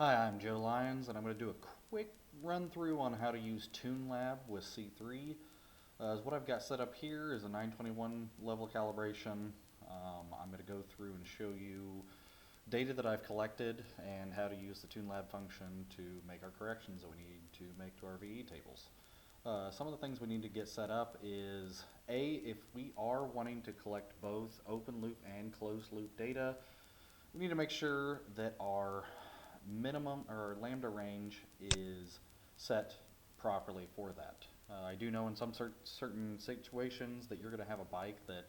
Hi, I'm Joe Lyons, and I'm going to do a quick run through on how to use Tunelab with C3. What I've got set up here is a 921 level calibration. I'm going to go through and show you data that I've collected and how to use the Tunelab function to make our corrections that we need to make to our VE tables. Some of the things we need to get set up is if we are wanting to collect both open loop and closed loop data, we need to make sure that our minimum or lambda range is set properly for that. I do know in some certain situations that you're going to have a bike that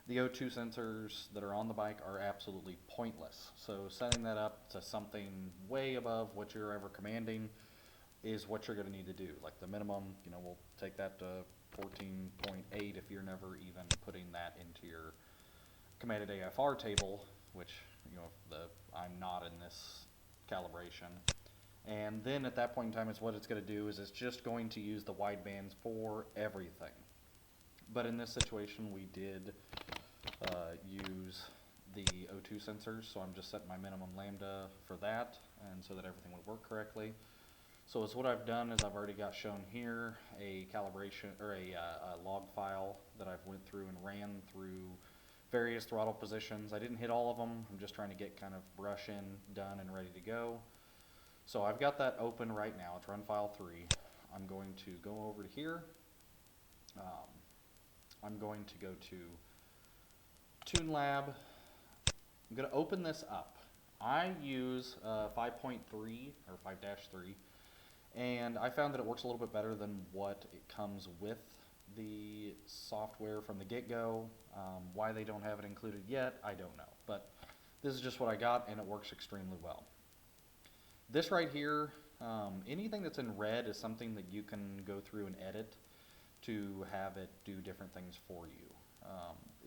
the O2 sensors that are on the bike are absolutely pointless. So setting that up to something way above what you're ever commanding is what you're going to need to do. Like the minimum, we'll take that to 14.8 if you're never even putting that into your commanded AFR table, which I'm not in this calibration. And then at that point in time, what it's going to do is it's just going to use the widebands for everything. But in this situation, we did use the O2 sensors, so I'm just setting my minimum lambda for that, and so that everything would work correctly. So what I've done is I've already got shown here a calibration or a log file that I've went through and ran through various throttle positions. I didn't hit all of them. I'm just trying to get kind of brush in, done, and ready to go. So I've got that open right now. It's run file 3. I'm going to go over to here. I'm going to go to Tunelab. I'm going to open this up. I use 5.3 or 5-3, and I found that it works a little bit better than what it comes with the software from the get-go. Why they don't have it included yet, I don't know. But this is just what I got, and it works extremely well. This right here, anything that's in red is something that you can go through and edit to have it do different things for you.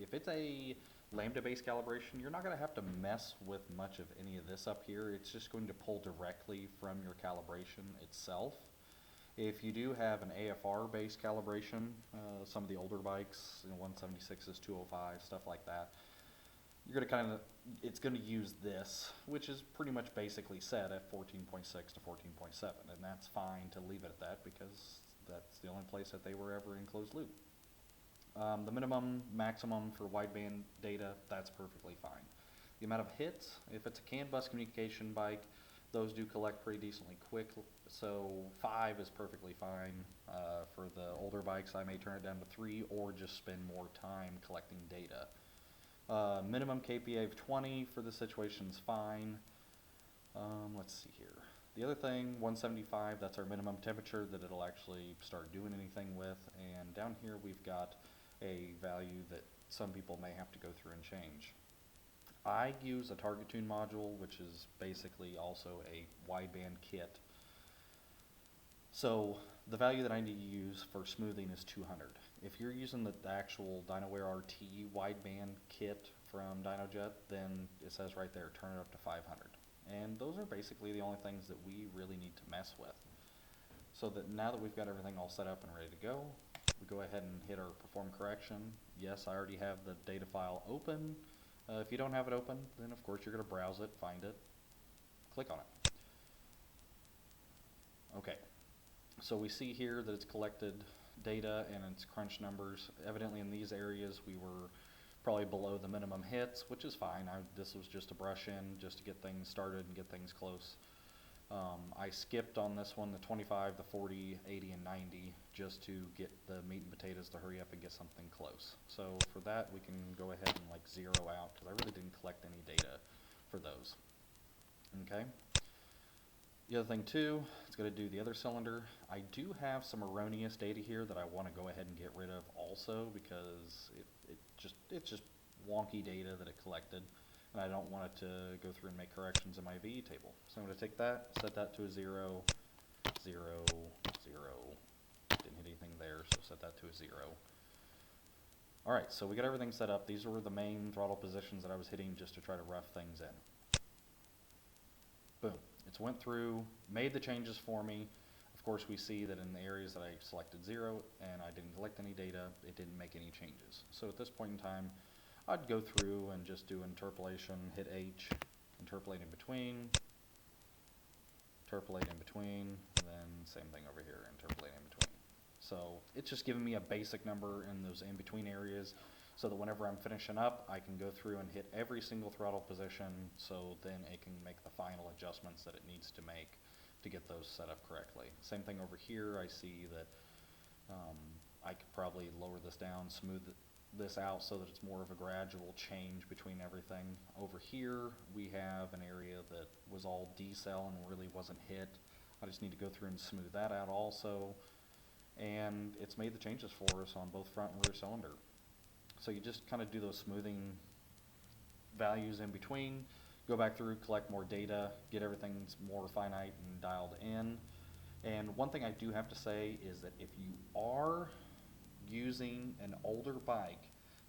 If it's a lambda-based calibration, you're not going to have to mess with much of any of this up here. It's just going to pull directly from your calibration itself. If you do have an AFR-based calibration, some of the older bikes, 176s, 205, stuff like that, you're going to it's going to use this, which is pretty much basically set at 14.6 to 14.7, and that's fine to leave it at that because that's the only place that they were ever in closed loop. The minimum, maximum for wideband data, that's perfectly fine. The amount of hits, if it's a CAN bus communication bike, those do collect pretty decently quick, so 5 is perfectly fine. For the older bikes, I may turn it down to 3 or just spend more time collecting data. Minimum KPA of 20 for this situation is fine. Let's see here. The other thing, 175, that's our minimum temperature that it'll actually start doing anything with. And down here we've got a value that some people may have to go through and change. I use a target tune module, which is basically also a wideband kit. So the value that I need to use for smoothing is 200. If you're using the actual DynoWare RT wideband kit from DynoJet, then it says right there, turn it up to 500. And those are basically the only things that we really need to mess with. So that now that we've got everything all set up and ready to go, we go ahead and hit our perform correction. Yes, I already have the data file open. If you don't have it open, then of course you're going to browse it, find it, click on it. Okay, so we see here that it's collected data and it's crunch numbers. Evidently in these areas we were probably below the minimum hits, which is fine. This was just a brush in just to get things started and get things close. I skipped on this one the 25, the 40, 80, and 90 just to get the meat and potatoes to hurry up and get something close. So for that we can go ahead and like zero out because I really didn't collect any data for those. Okay. The other thing too, it's going to do the other cylinder. I do have some erroneous data here that I want to go ahead and get rid of also because it's just wonky data that it collected, and I don't want it to go through and make corrections in my VE table. So I'm going to take that, set that to a 0, 0, 0. Didn't hit anything there, so set that to a 0. Alright, so we got everything set up. These were the main throttle positions that I was hitting just to try to rough things in. Boom. It's went through, made the changes for me. Of course, we see that in the areas that I selected 0 and I didn't collect any data, it didn't make any changes. So at this point in time, I'd go through and just do interpolation, hit H, interpolate in between, between, and then same thing over here, interpolate in between. So it's just giving me a basic number in those in between areas, so that whenever I'm finishing up, I can go through and hit every single throttle position, so then it can make the final adjustments that it needs to make to get those set up correctly. Same thing over here, I see that I could probably lower this down, smooth this out so that it's more of a gradual change between everything. Over here, we have an area that was all decel and really wasn't hit. I just need to go through and smooth that out also. And it's made the changes for us on both front and rear cylinder. So you just kind of do those smoothing values in between, go back through, collect more data, get everything more finite and dialed in. And one thing I do have to say is that if you are using an older bike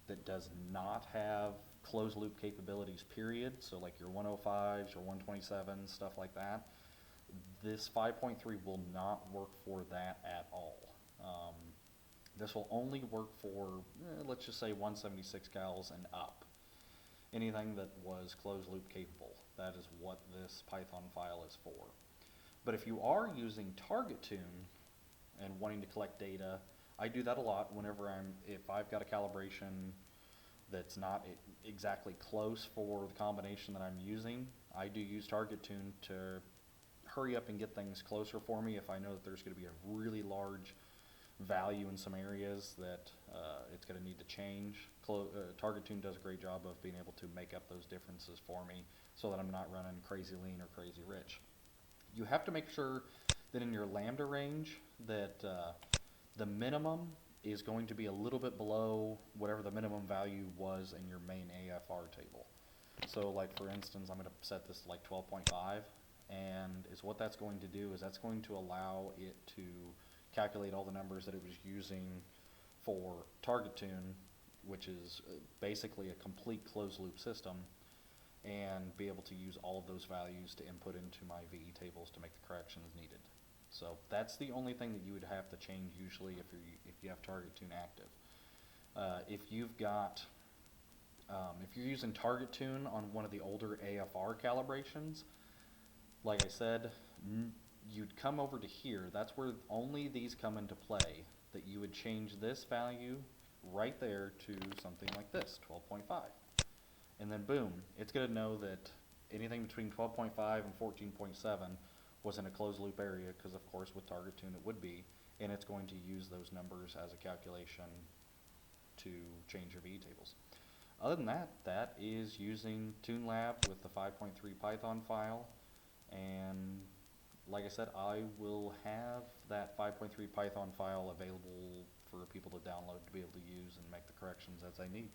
that does not have closed loop capabilities, period, so like your 105s, your 127s, stuff like that, this 5.3 will not work for that at all. This will only work for, let's just say 176 cals and up. Anything that was closed loop capable, that is what this Python file is for. But if you are using target tune and wanting to collect data, I do that a lot whenever if I've got a calibration that's not exactly close for the combination that I'm using, I do use target tune to hurry up and get things closer for me if I know that there's going to be a really large value in some areas that it's going to need to change. Target tune does a great job of being able to make up those differences for me so that I'm not running crazy lean or crazy rich. You have to make sure that in your lambda range that the minimum is going to be a little bit below whatever the minimum value was in your main AFR table. So like for instance, I'm going to set this to like 12.5, and is what that's going to do is that's going to allow it to calculate all the numbers that it was using for target tune, which is basically a complete closed loop system, and be able to use all of those values to input into my VE tables to make the corrections needed. So that's the only thing that you would have to change usually if you have target tune active. If you've got if you're using target tune on one of the older AFR calibrations, like I said, you'd come over to here. That's where only these come into play, that you would change this value right there to something like this, 12.5. And then boom, it's going to know that anything between 12.5 and 14.7 was in a closed loop area, because of course with target tune it would be, and it's going to use those numbers as a calculation to change your VE tables. Other than that, that is using Tunelab with the 5.3 Python file, and like I said, I will have that 5.3 Python file available for people to download to be able to use and make the corrections as I need.